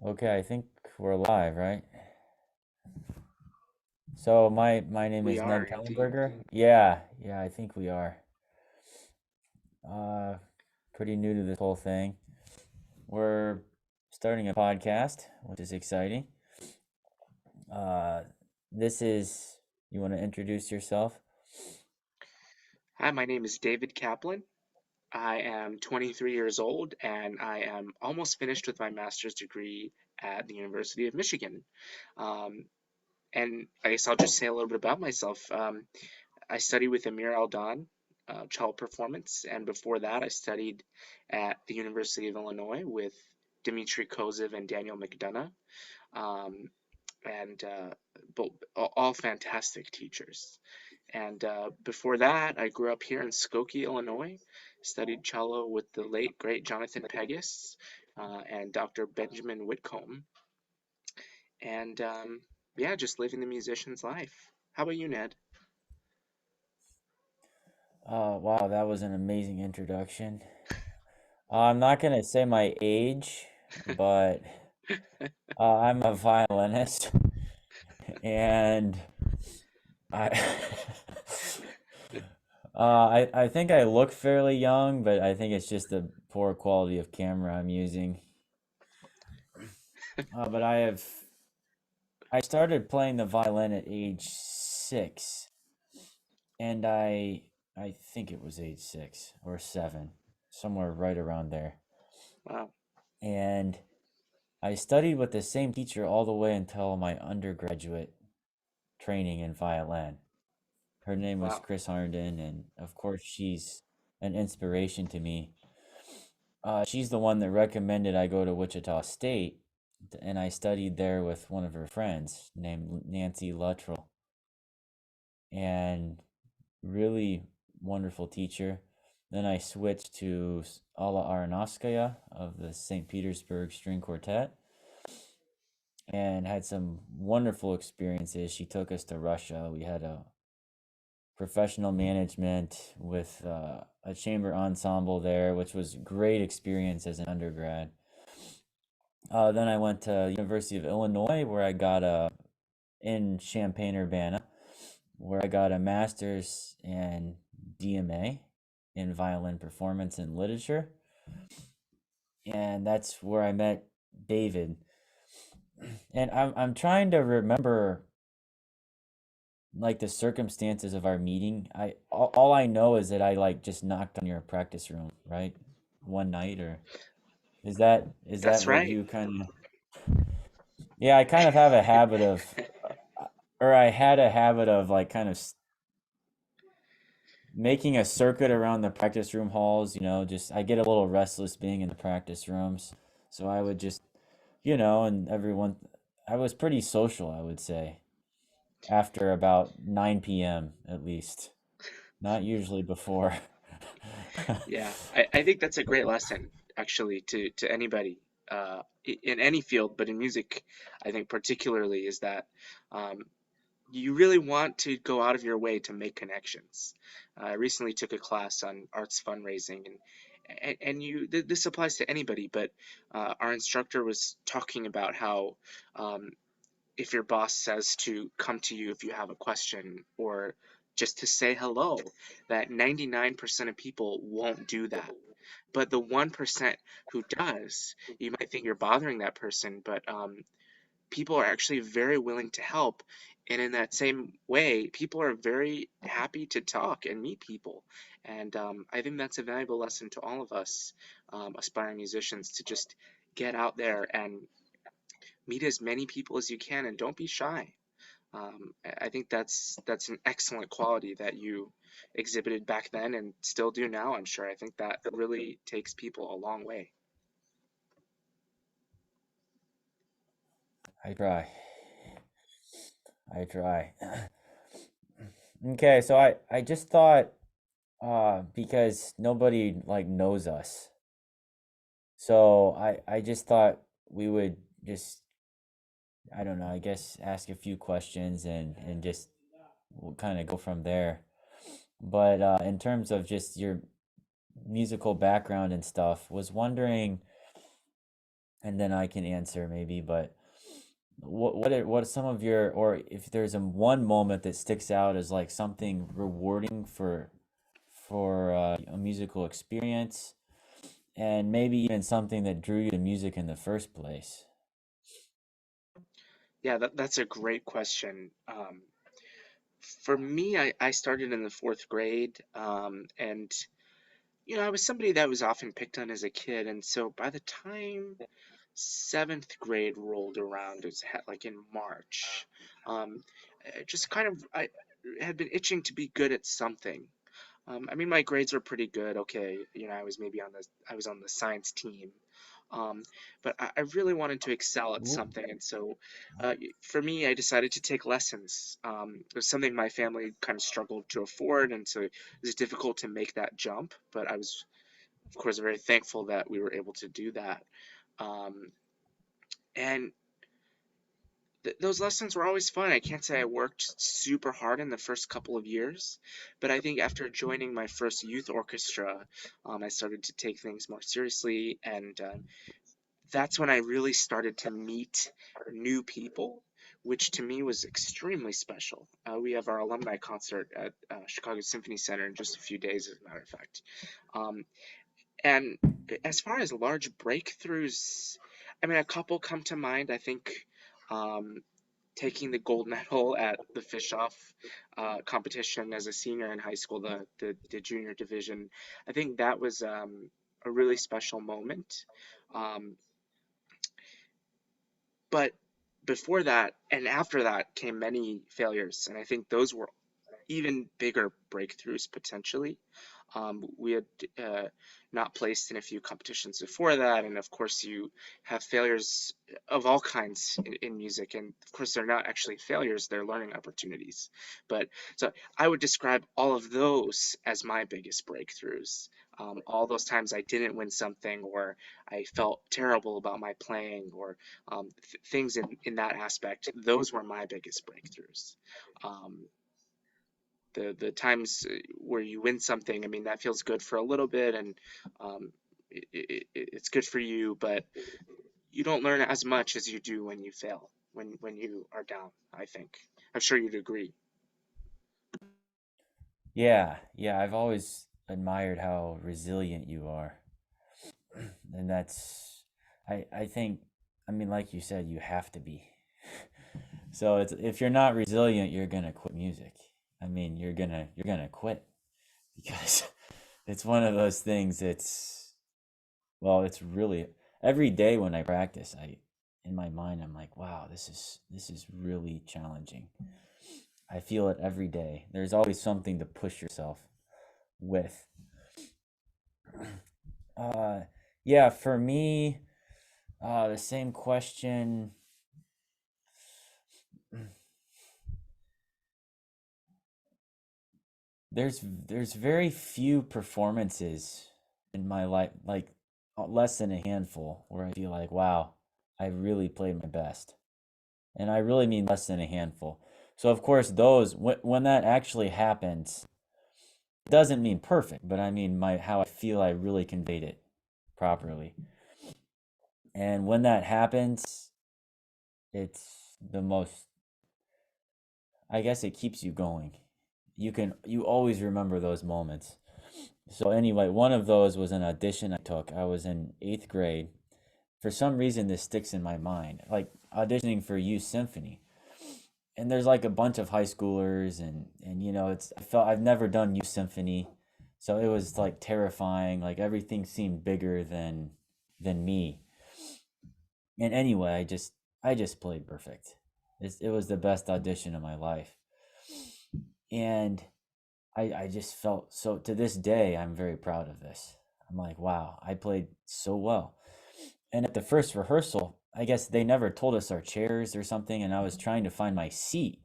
Okay, I think we're live, right? So my name We is Ned are indeed. Kellenberger. Yeah, I think we are. Uh, Pretty new to this whole thing. We're starting a podcast, which is exciting. Uh, this is you want to introduce yourself? Hi, my name is David Caplan. I am 23 years old and I am almost finished with my master's degree at the University of Michigan. Um, and I guess I'll just say a little bit about myself. I studied with Amir Aldan, cello performance, and before that, I studied at the University of Illinois with Dmitry Kozev and Daniel McDonough. Um, and both, all fantastic teachers. And before that, I grew up here in Skokie, Illinois, studied cello with the late, great Jonathan Pegues and Dr. Benjamin Whitcomb. And yeah, just living the musician's life. How about you, Ned? Wow, that was an amazing introduction. I'm not gonna say my age, but I'm a violinist, and I I think I look fairly young, but I think it's just the poor quality of camera I'm using. But I started playing the violin at age 6, and I think it was age 6 or 7, somewhere right around there. Wow, And I studied with the same teacher all the way until my undergraduate training in violin. Her name was wow, Chris Harnden, and of course she's an inspiration to me. She's the one that recommended I go to Wichita State, and I studied there with one of her friends named Nancy Luttrell, and really wonderful teacher. Then I switched to Alla Aronovskaya of the St. Petersburg String Quartet and had some wonderful experiences. She took us to Russia. We had a professional management with a chamber ensemble there, which was great experience as an undergrad. Then I went to University of Illinois, where I got a in Champaign-Urbana, where I got a master's and DMA in violin performance and literature, and that's where I met David. And I'm trying to remember like the circumstances of our meeting. All I know is that I like just knocked on your practice room, right? One night, or is that that's what right. you kind of? Yeah, I kind of have a habit of, or I had a habit of like kind of making a circuit around the practice room halls, just I get a little restless being in the practice rooms. So I would just, and everyone, I was pretty social, I would say, after about 9 p.m. at least, not usually before. Yeah, I think that's a great lesson, actually, to anybody in any field, but in music, I think particularly is that um, you really want to go out of your way to make connections. I recently took a class on arts fundraising, and this applies to anybody, but our instructor was talking about how if your boss says to come to you if you have a question or just to say hello, that 99% of people won't do that. But the 1% who does, you might think you're bothering that person, but people are actually very willing to help. And in that same way, people are very happy to talk and meet people. And I think that's a valuable lesson to all of us aspiring musicians to just get out there and meet as many people as you can and don't be shy. I think that's an excellent quality that you exhibited back then and still do now, I'm sure. I think that really takes people a long way. I try. I try. Okay, so I just thought because nobody like knows us. So I just thought we would just I don't know, I guess ask a few questions and just we'll kind of go from there. But in terms of just your musical background and stuff, was wondering and then I can answer maybe. But what are some of your, or if there's a one moment that sticks out as like something rewarding for a musical experience, and maybe even something that drew you to music in the first place? Yeah, that's a great question. For me, I started in the fourth grade, and I was somebody that was often picked on as a kid, and so by the time seventh grade rolled around, like in March, just kind of I had been itching to be good at something. I mean, my grades were pretty good. Okay, I was on the science team, um, but I really wanted to excel at Wh- something, and so for me, I decided to take lessons. It was something my family kind of struggled to afford, and so it was difficult to make that jump. But I was, of course, very thankful that we were able to do that. Um, and those lessons were always fun. I can't say I worked super hard in the first couple of years, but I think after joining my first youth orchestra, I started to take things more seriously, and that's when I really started to meet new people, which to me was extremely special. We have our alumni concert at Chicago Symphony Center in just a few days, as a matter of fact. Um, and as far as large breakthroughs, I mean, a couple come to mind. I think um, taking the gold medal at the fish-off competition as a senior in high school, the junior division. I think that was a really special moment. Um, but before that and after that came many failures, and I think those were even bigger breakthroughs potentially. We had uh, not placed in a few competitions before that, and of course, you have failures of all kinds in music, and of course, they're not actually failures, they're learning opportunities. But so I would describe all of those as my biggest breakthroughs. All those times I didn't win something, or I felt terrible about my playing, or things in that aspect, those were my biggest breakthroughs. Um, the times where you win something, I mean, that feels good for a little bit, and um, it's good for you, but you don't learn as much as you do when you fail, when you are down, I think. I'm sure you'd agree. Yeah, yeah, I've always admired how resilient you are. And that's, I think, I mean, like you said, you have to be. So it's, if you're not resilient, you're gonna quit music. I mean, you're gonna quit because it's one of those things. It's, well, it's really, every day when I practice, I, in my mind, I'm like, wow, this is really challenging. I feel it every day. There's always something to push yourself with. Uh, yeah, for me, the same question. There's very few performances in my life, like less than a handful, where I feel like, wow, I really played my best. And I really mean less than a handful. So of course, those, when that actually happens, it doesn't mean perfect, but I mean my, how I feel I really conveyed it properly. And when that happens, it's the most, I guess it keeps you going. You always remember those moments. So anyway, one of those was an audition I took. I was in 8th grade. For some reason this sticks in my mind. Like auditioning for youth symphony. And there's like a bunch of high schoolers, and it's, I felt I've never done youth symphony. So it was like terrifying. Like everything seemed bigger than me. And anyway, I just played perfect. It was the best audition of my life. And I just felt so, to this day, I'm very proud of this. I'm like, wow, I played so well. And at the first rehearsal, I guess they never told us our chairs or something, and I was trying to find my seat.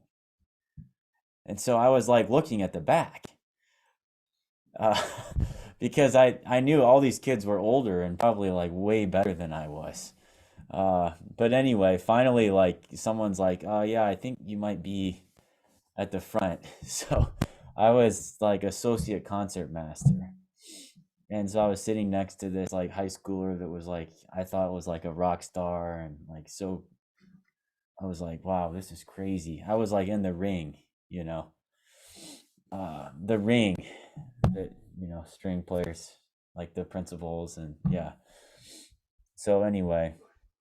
And so I was like looking at the back, uh, because I knew all these kids were older and probably like way better than I was. But anyway, finally, like someone's like, "Oh yeah, I think you might be at the front." So I was like associate concert master. And so I was sitting next to this like high schooler that was like I thought was like a rock star, and like so I was like, wow, this is crazy. I was like in the ring, you know, the ring that string players like the principals, and yeah. So anyway,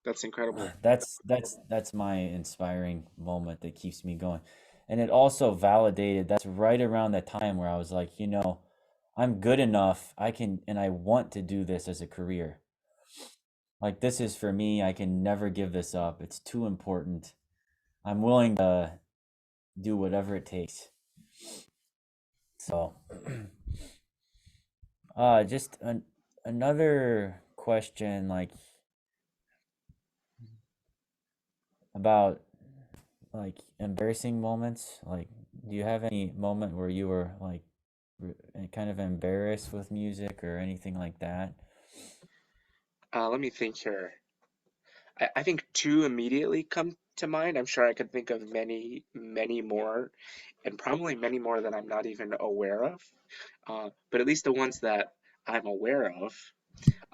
That's incredible. that's my inspiring moment that keeps me going, and it also validated. That's right around that time where I was like, I'm good enough. I can, and I want to do this as a career. Like this is for me. I can never give this up. It's too important. I'm willing to do whatever it takes. So, just another question, like about like embarrassing moments. Like, do you have any moment where you were like kind of embarrassed with music or anything like that? Let me think here. I think two immediately come to mind. I'm sure I could think of many, many more, and probably many more that I'm not even aware of. But at least the ones that I'm aware of.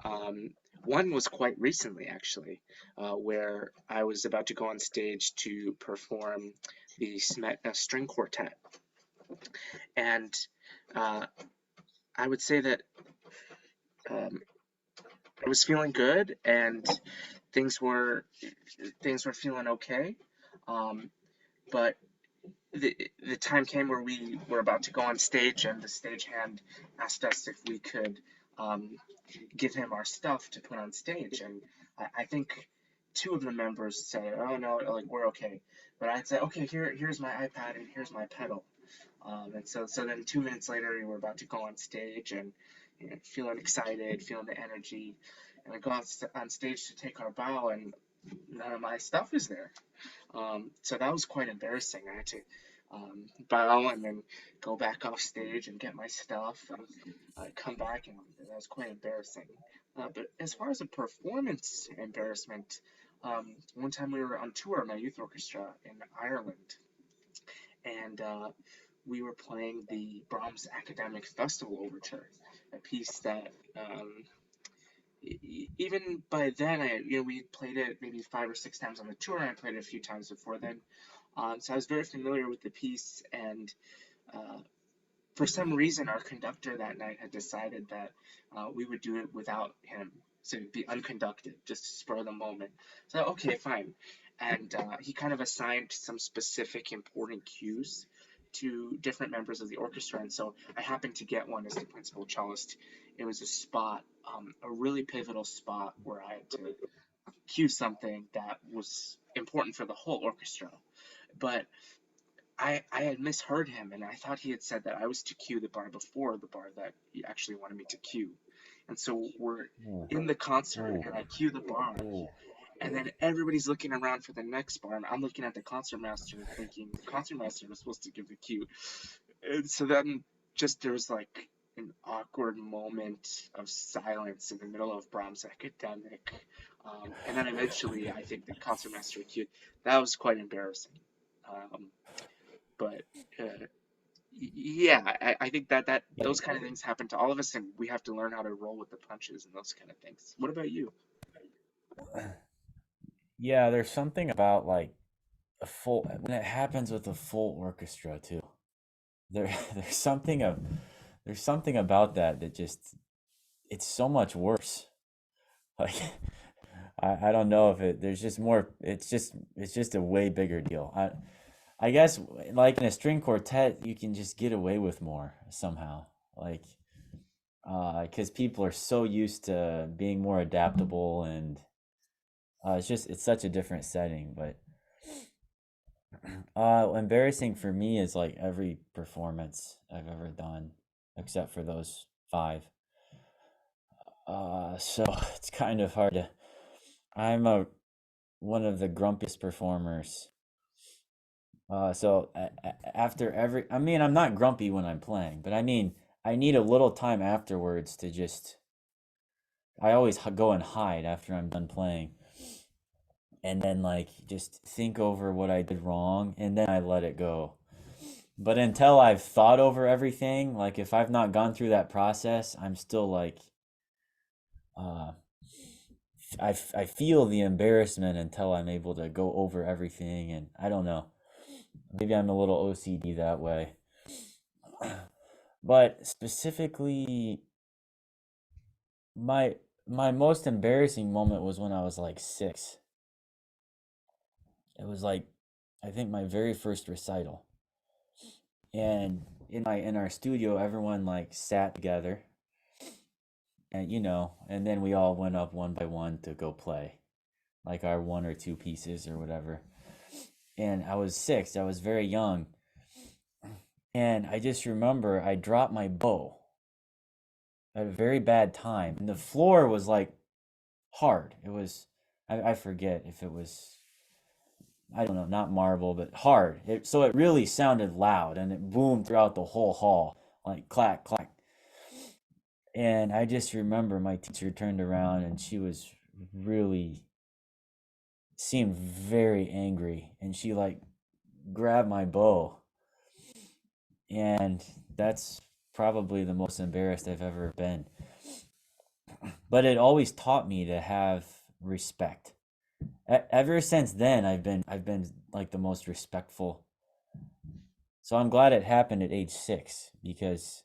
Um, One was quite recently, actually, where I was about to go on stage to perform the string quartet. And uh, I would say that um, I was feeling good, and things were things were feeling okay. Um, but the time came where we were about to go on stage, and the stagehand asked us if we could um, give him our stuff to put on stage. And I think two of the members said, "Oh no, like we're okay." But I'd say, "Okay, here's my iPad and here's my pedal." And so then 2 minutes later, we were about to go on stage, and feeling excited, feeling the energy, and I go on stage to take our bow, and none of my stuff is there. So that was quite embarrassing. I had to bow and then go back off stage and get my stuff and come back, and that was quite embarrassing. But as far as a performance embarrassment, one time we were on tour, my youth orchestra in Ireland, and we were playing the Brahms Academic Festival Overture, a piece that even by then, we played it maybe 5 or 6 times on the tour. And I played it a few times before then, so I was very familiar with the piece. And uh, for some reason, our conductor that night had decided that we would do it without him, so it'd be unconducted, just to spur the moment. So okay, fine. And he kind of assigned some specific important cues to different members of the orchestra, and so I happened to get one as the principal cellist. It was a spot, a really pivotal spot where I had to cue something that was important for the whole orchestra. But I had misheard him, and I thought he had said that I was to cue the bar before the bar that he actually wanted me to cue. And so we're Ooh, in the concert, ooh, and I cue the bar, ooh. and then everybody's looking around for the next bar, and I'm looking at the concertmaster thinking the concertmaster was supposed to give the cue. And so then just there was like an awkward moment of silence in the middle of Brahms' academic. And then eventually, I think the concertmaster cued. That was quite embarrassing. Um, but uh, yeah, I think that Yeah, those kind of things happen to all of us, and we have to learn how to roll with the punches and those kind of things. What about you? yeah. There's something about like a full when it happens with a full orchestra too. There, there's something of there's something about that that just it's so much worse. Like I don't know if it there's just more it's just a way bigger deal. I guess like in a string quartet you can just get away with more somehow. Like because people are so used to being more adaptable, and it's such a different setting. But embarrassing for me is like every performance I've ever done except for those five. So it's kind of hard to. I'm a one of the grumpiest performers. So after every, I mean, I'm not grumpy when I'm playing, but I mean, I need a little time afterwards to just. I always go and hide after I'm done playing, and then like just think over what I did wrong, and then I let it go. But until I've thought over everything, like if I've not gone through that process, I'm still like, uh, I feel the embarrassment until I'm able to go over everything. And I don't know. Maybe I'm a little OCD that way. But specifically, my my most embarrassing moment was when I was like 6. It was like I think my very first recital. And in our studio everyone like sat together and and then we all went up one by one to go play like our one or two pieces or whatever. And I was 6, I was very young, and I just remember I dropped my bow at a very bad time and the floor was like hard. It was I forget if it was, I don't know, not marble, but hard. So it really sounded loud and it boomed throughout the whole hall, like clack, clack. And I just remember my teacher turned around and she was really, seemed very angry. And she like grabbed my bow. And that's probably the most embarrassed I've ever been. But it always taught me to have respect. Ever since then, I've been like the most respectful. So I'm glad it happened at age 6 because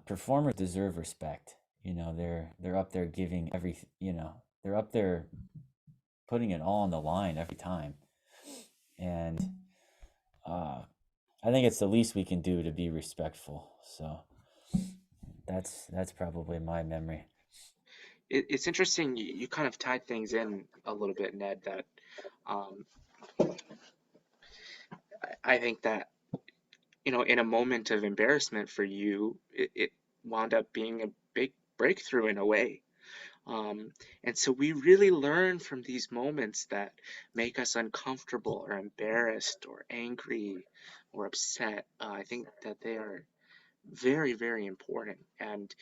performers deserve respect. They're up there giving everything. They're up there putting it all on the line every time, and uh, I think it's the least we can do to be respectful. So that's probably my memory. It's interesting you kind of tied things in a little bit, Ned, that um, I think that, in a moment of embarrassment for you, it wound up being a big breakthrough in a way. Um, and so we really learn from these moments that make us uncomfortable or embarrassed or angry or upset. I think that they are very, very important. And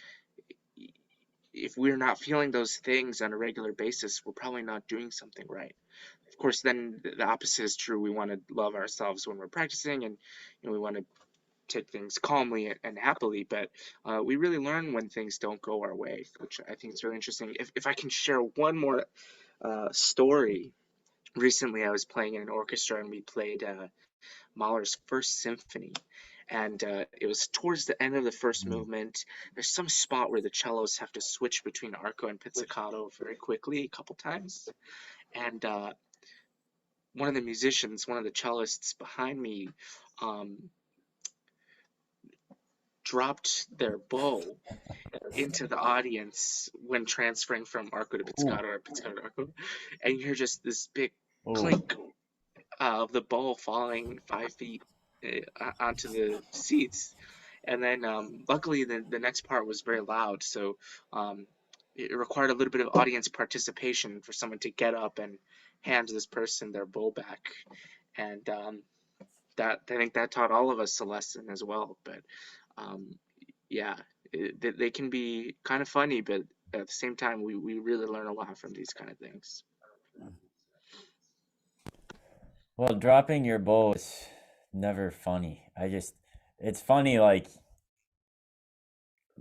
if we're not feeling those things on a regular basis, we're probably not doing something right. Of course, then the opposite is true. We want to love ourselves when we're practicing, and we want to take things calmly and happily. But we really learn when things don't go our way, which I think is really interesting. If I can share one more story, recently I was playing in an orchestra and we played Mahler's First Symphony. And it was towards the end of the first Mm. movement. There's some spot where the cellos have to switch between arco and pizzicato very quickly, a couple times. And one of the musicians, one of the cellists behind me, um, dropped their bow into the audience when transferring from arco to Ooh, pizzicato or pizzicato to arco, and you hear just this big ooh, clink of the bow falling 5 feet onto the seats. And then luckily the next part was very loud, so um, it required a little bit of audience participation for someone to get up and hand this person their bow back. And that I think that taught all of us a lesson as well. But um, yeah, they can be kind of funny, but at the same time, we really learn a lot from these kind of things. well, dropping your bow is never funny. It's funny. Like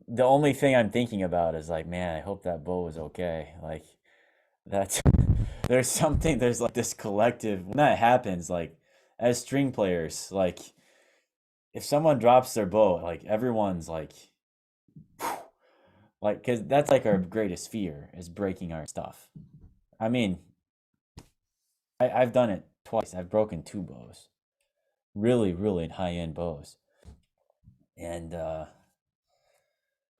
the only thing I'm thinking about is like, man, I hope that bow is okay. Like that's there's like this collective when that happens. Like as string players, like if someone drops their bow, like everyone's like, because that's like our greatest fear is breaking our stuff. I mean, I've done it twice. I've broken 2 bows, really, really high end bows, and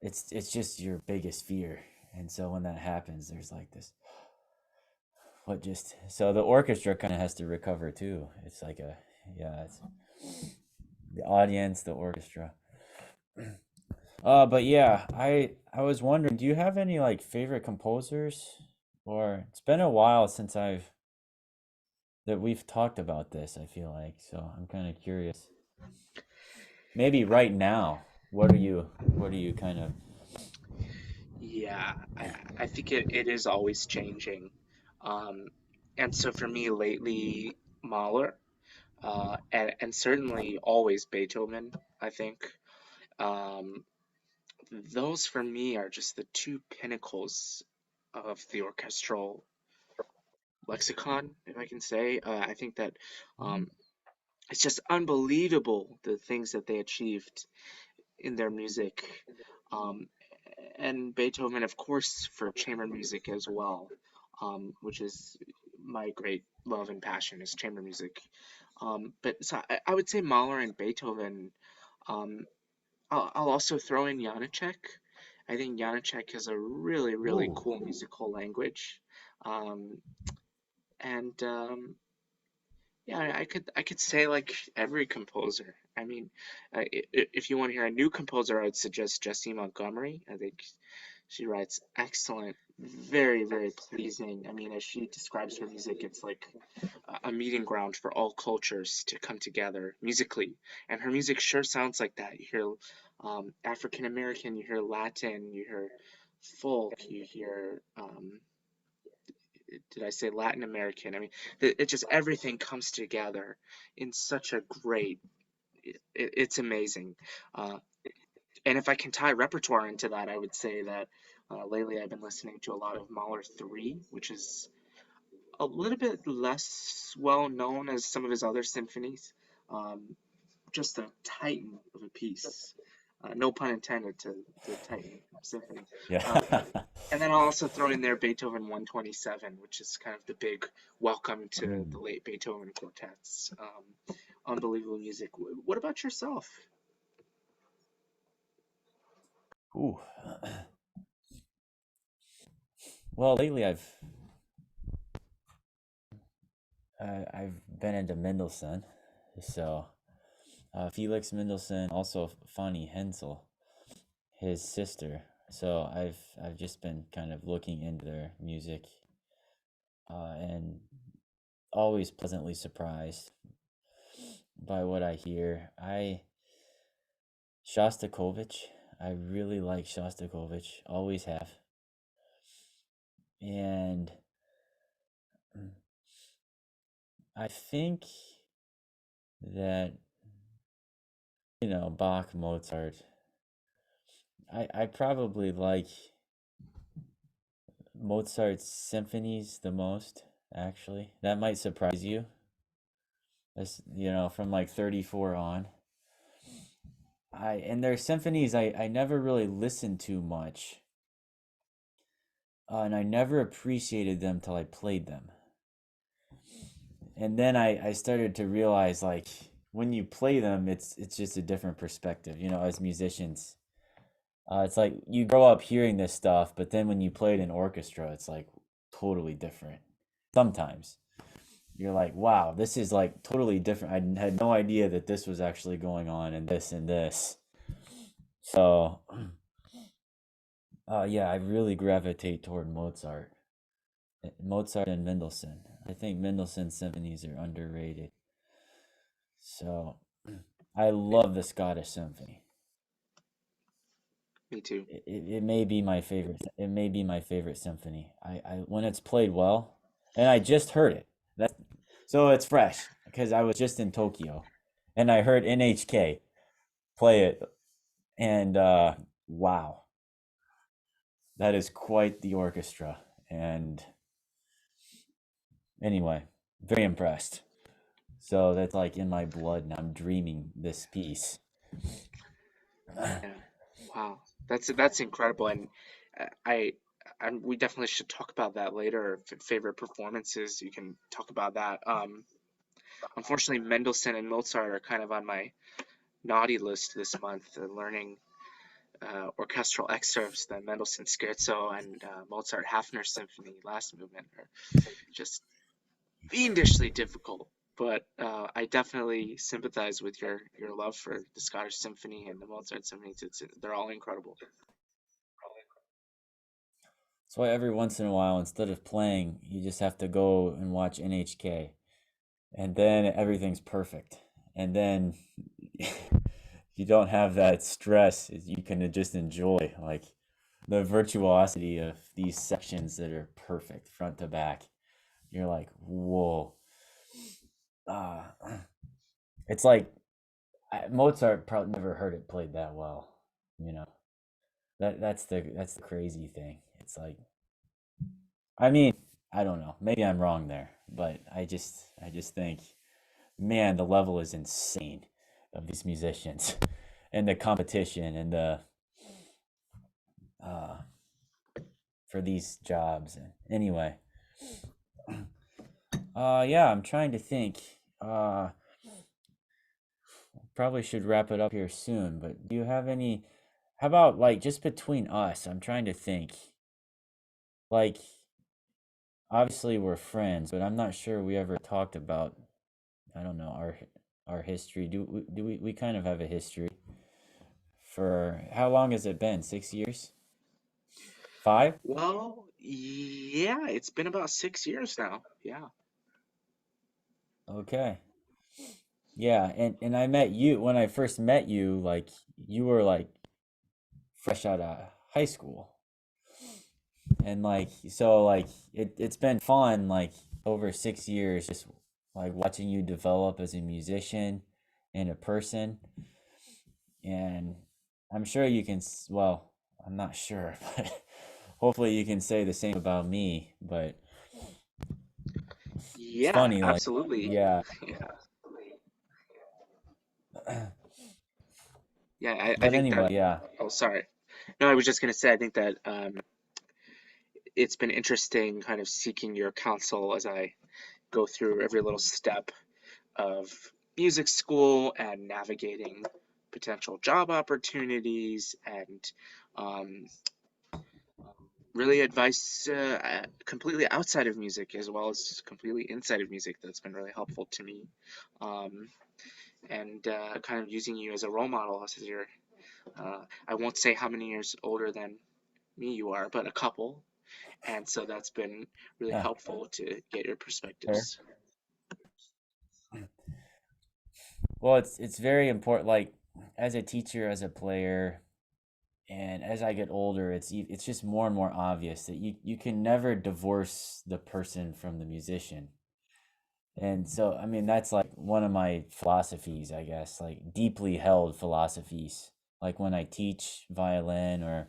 it's just your biggest fear. And so when that happens, there's like this. What just so the orchestra kind of has to recover too. It's like a yeah, it's the audience, the orchestra. But yeah, I was wondering, do you have any like favorite composers? Or it's been a while since I've that we've talked about this, I feel like. So I'm kind of curious. Maybe Uh, right now, what are you kind of yeah, I think it is always changing. Um, and so for me lately, Mahler. and certainly always Beethoven, I think. Um, those for me are just the two pinnacles of the orchestral lexicon, if I can say. I think that um, it's just unbelievable the things that they achieved in their music. Um, and Beethoven, of course, for chamber music as well, which is my great love and passion is chamber music. But so I would say Mahler and Beethoven. Um, I'll also throw in Janacek. I think Janacek has a really, really Ooh. cool musical language. Um, and Yeah, I could say like every composer. I mean, if you want to hear a new composer, I would suggest Jessie Montgomery. I think she writes excellent, very, very pleasing. I mean, as she describes her music, it's like a meeting ground for all cultures to come together musically. And her music sure sounds like that. You hear African American, you hear Latin, you hear folk, you hear did I say Latin American? I mean, it just everything comes together in such a great. It's amazing. Uh, and if I can tie repertoire into that, I would say that lately I've been listening to a lot of Mahler 3, which is a little bit less well known as some of his other symphonies. Um, just a titan of a piece. No pun intended to Titan Symphony. Yeah. Uh, and then I'll also throw in there Beethoven 127, which is kind of the big welcome to the Mm. late Beethoven quartets. Unbelievable music. What about yourself? Ooh. Well, lately I've been into Mendelssohn, so Felix Mendelssohn, also Fanny Hensel, his sister. So I've just been kind of looking into their music, and always pleasantly surprised by what I hear. Shostakovich, I really like Shostakovich, always have, and I think that Bach, Mozart. I probably like Mozart's symphonies the most, actually. That might surprise you. As from like 34 on. And their symphonies I never really listened to much. And I never appreciated them till I played them. And then I started to realize like when you play them it's just a different perspective, as musicians. It's like you grow up hearing this stuff, but then when you play it in orchestra, it's like totally different. Sometimes you're like, wow, this is like totally different. I had no idea that this was actually going on and this and this. So, yeah, I really gravitate toward Mozart. Mozart and Mendelssohn. I think Mendelssohn's symphonies are underrated. So, I love the Scottish Symphony. Me too. It may be my favorite. It may be my favorite symphony. I when it's played well, and I just heard it. That so it's fresh because I was just in Tokyo, and I heard NHK play it, and wow, that is quite the orchestra. And anyway, very impressed. So that's like in my blood, and I'm dreaming this piece. Yeah. Wow. That's incredible, and I. We definitely should talk about that later. Favorite performances, you can talk about that. Unfortunately, Mendelssohn and Mozart are kind of on my naughty list this month. Learning orchestral excerpts, the Mendelssohn Scherzo and Mozart Hafner Symphony last movement are just fiendishly difficult. But I definitely sympathize with your love for the Scottish Symphony and the Mozart Symphonies. They're all incredible. That's why every once in a while, instead of playing, you just have to go and watch NHK, and then everything's perfect. And then you don't have that stress. You can just enjoy like the virtuosity of these sections that are perfect front to back. You're like, whoa. Ah. It's like Mozart probably never heard it played that well. You know, that's the crazy thing. It's like, I mean, I don't know. Maybe I'm wrong there, but I just think, man, the level is insane of these musicians and the competition and the uh for these jobs. And anyway, yeah, I'm trying to think. Uh Probably should wrap it up here soon, but do you have any, how about like just between us? I'm trying to think. Like, obviously we're friends, but I'm not sure we ever talked about, I don't know, our history. Do we kind of have a history? For how long has it been? 6 years? 5? Well, yeah, it's been about 6 years now. Yeah. Okay. Yeah, and I met you when I first met you, like you were like fresh out of high school. And like so like it's been fun like over 6 years just like watching you develop as a musician and a person. And I'm sure you can well, I'm not sure, but hopefully you can say the same about me. But it's Yeah, funny, like, absolutely. yeah. Yeah. Yeah, I But think that, anyway, yeah. oh, sorry. No, I was just gonna say, I think that it's been interesting kind of seeking your counsel as I go through every little step of music school and navigating potential job opportunities and um, really advice completely outside of music as well as completely inside of music that's been really helpful to me. Um, and kind of using you as a role model as your, I won't say how many years older than me you are, but a couple. And so that's been really Yeah, helpful to get your fair. perspectives. Well, it's very important, like as a teacher, as a player, and as I get older, it's just more and more obvious that you can never divorce the person from the musician. And so, I mean, that's like one of my philosophies, I guess, like deeply held philosophies. Like when I teach violin or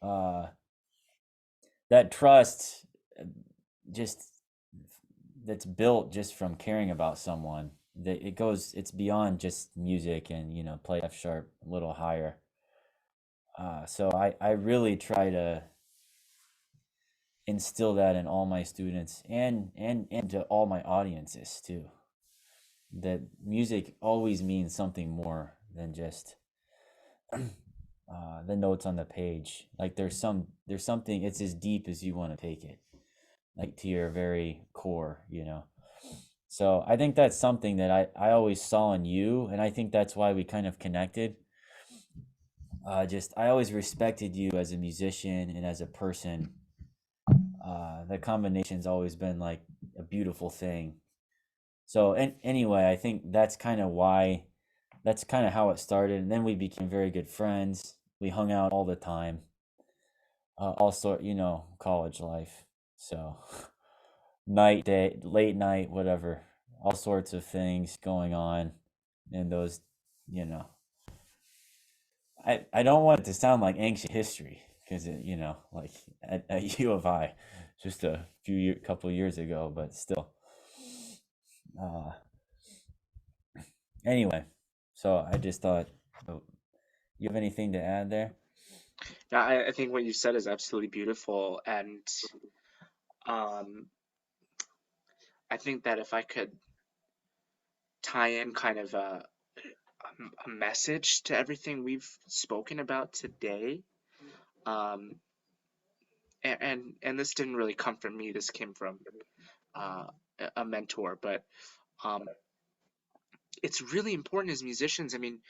uh, that trust, uh, just that's built just from caring about someone. That it's beyond just music and play F sharp a little higher. So I really try to instill that in all my students and to all my audiences too. That music always means something more than just the notes on the page. Like there's something. It's as deep as you want to take it, like to your very core. So I think that's something that I always saw in you, and I think that's why we kind of connected. Just I always respected you as a musician and as a person. The combination's always been like a beautiful thing. So and anyway, I think that's kind of how it started, and then we became very good friends. We hung out all the time, all sort, college life. So night, day, late night, whatever, all sorts of things going on in those, you know. I don't want it to sound like ancient history because like at U of I, just a couple years ago, but still. Uh, Anyway, so I just thought, oh, you have anything to add there? Yeah, I think what you said is absolutely beautiful. And um, I think that if I could tie in kind of a message to everything we've spoken about today, um, and this didn't really come from me, this came from uh, a mentor, but um, it's really important as musicians. I mean,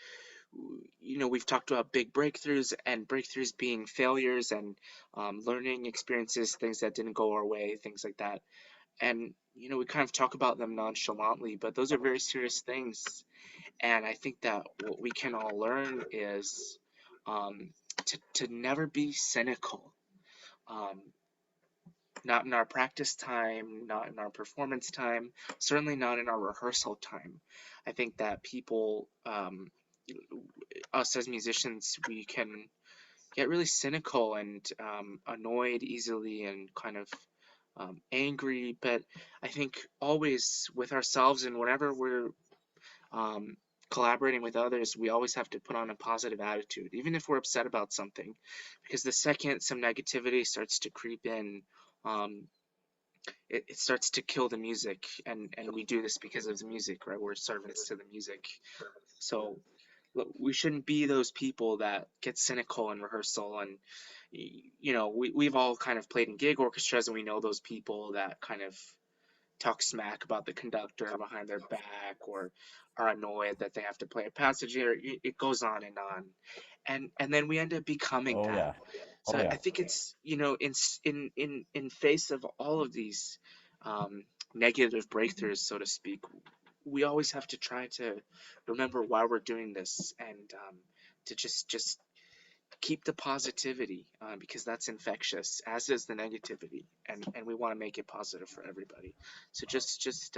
we've talked about big breakthroughs and breakthroughs being failures and learning experiences, things that didn't go our way, things like that. And, we kind of talk about them nonchalantly, but those are very serious things. And I think that what we can all learn is um, to never be cynical. Um, not in our practice time, not in our performance time, certainly not in our rehearsal time. I think that people, us as musicians, we can get really cynical and annoyed easily and kind of angry. But I think always with ourselves and whenever we're um, collaborating with others, we always have to put on a positive attitude, even if we're upset about something, because the second some negativity starts to creep in, um, it starts to kill the music, and we do this because of the music, right? We're servants to the music, so we shouldn't be those people that get cynical in rehearsal. And we've all kind of played in gig orchestras, and we know those people that kind of talk smack about the conductor behind their back, or are annoyed that they have to play a passage, or it goes on and on, and then we end up becoming Oh that. yeah. Oh So I yeah. think it's, in face of all of these um, negative breakthroughs, so to speak, we always have to try to remember why we're doing this, and to just keep the positivity, because that's infectious, as is the negativity, and we want to make it positive for everybody. So just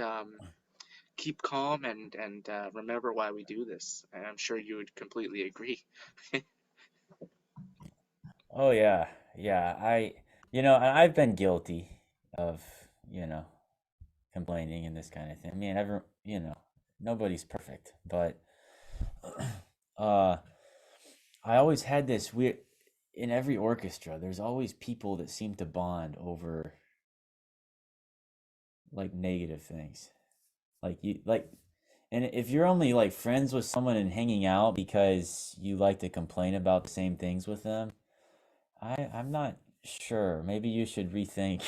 keep calm, and remember why we do this. And I'm sure you would completely agree. Oh yeah. Yeah. And I've been guilty of, you know, complaining and this kind of thing. I mean, nobody's perfect, but uh, I always had this weird. In every orchestra, there's always people that seem to bond over like negative things. And if you're only like friends with someone and hanging out because you like to complain about the same things with them, I'm not sure. Maybe you should rethink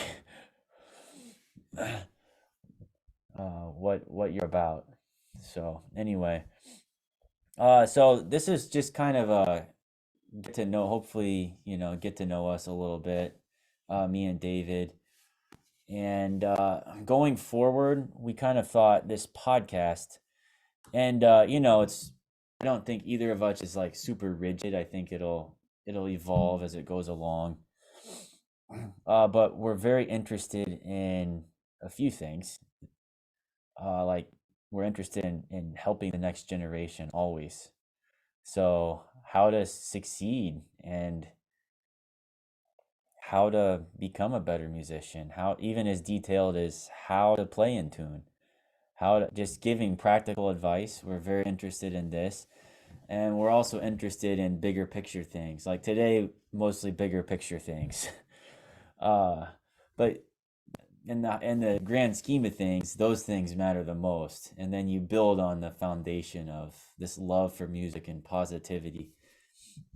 what you're about. So anyway, so this is just kind of a get to know. Hopefully, get to know us a little bit, me and David. And going forward, we kind of thought this podcast, and it's. I don't think either of us is like super rigid. I think it'll evolve as it goes along. But we're very interested in a few things. Like we're interested in helping the next generation always. So how to succeed and how to become a better musician, how even as detailed as how to play in tune, how to just giving practical advice. We're very interested in this. And we're also interested in bigger picture things. Like today, mostly bigger picture things. Uh, but in the grand scheme of things, those things matter the most. And then you build on the foundation of this love for music and positivity.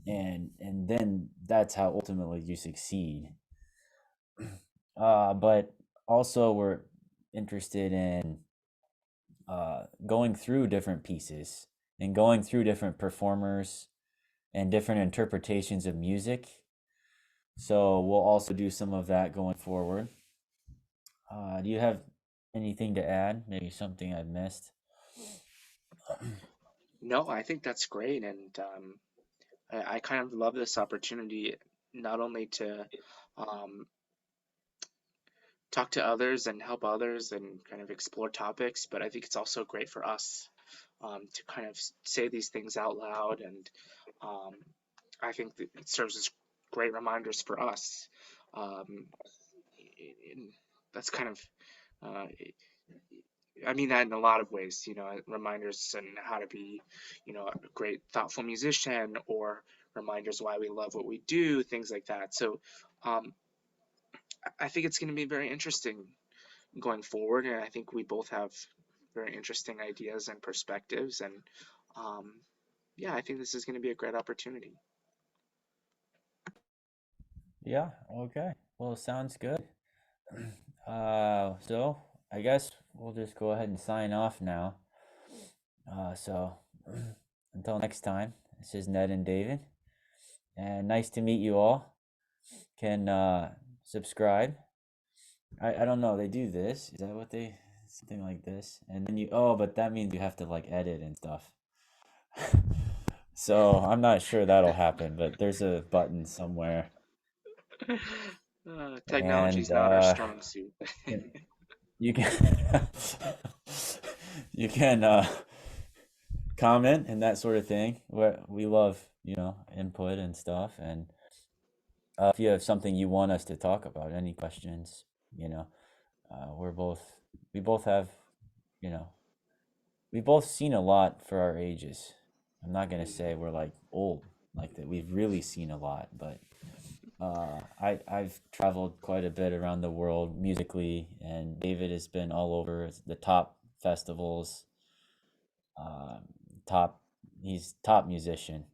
And then that's how ultimately you succeed. But also we're interested in going through different pieces and going through different performers and different interpretations of music. So we'll also do some of that going forward. Do you have anything to add? Maybe something I've missed? No, I think that's great, and I kind of love this opportunity, not only to um, talk to others and help others and kind of explore topics, but I think it's also great for us, to kind of say these things out loud. And um, I think that it serves as great reminders for us. Um, and that's kind of, uh, I mean that in a lot of ways, reminders on how to be, a great, thoughtful musician, or reminders why we love what we do, things like that. So um, I think it's going to be very interesting going forward, and I think we both have very interesting ideas and perspectives, and um, yeah, I think this is going to be a great opportunity. Yeah, okay. Well, sounds good. So I guess we'll just go ahead and sign off now. So until next time, this is Ned and David, and nice to meet you all. Can subscribe. I don't know. They do this. Is that what they something like this? And then but that means you have to like edit and stuff. So I'm not sure that'll happen, but there's a button somewhere. Technology's and not our strong suit. you can you can comment and that sort of thing. We love, input and stuff. And if you have something you want us to talk about, any questions, you know, we're both we both have, you know, we've both seen a lot for our ages. I'm not gonna say we're like old like that. We've really seen a lot, but I've traveled quite a bit around the world musically, and David has been all over the top festivals. Um, top, he's top musician.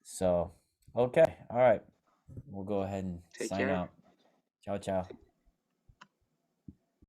So, okay, all right, we'll go ahead and Take sign care. out. Ciao, ciao.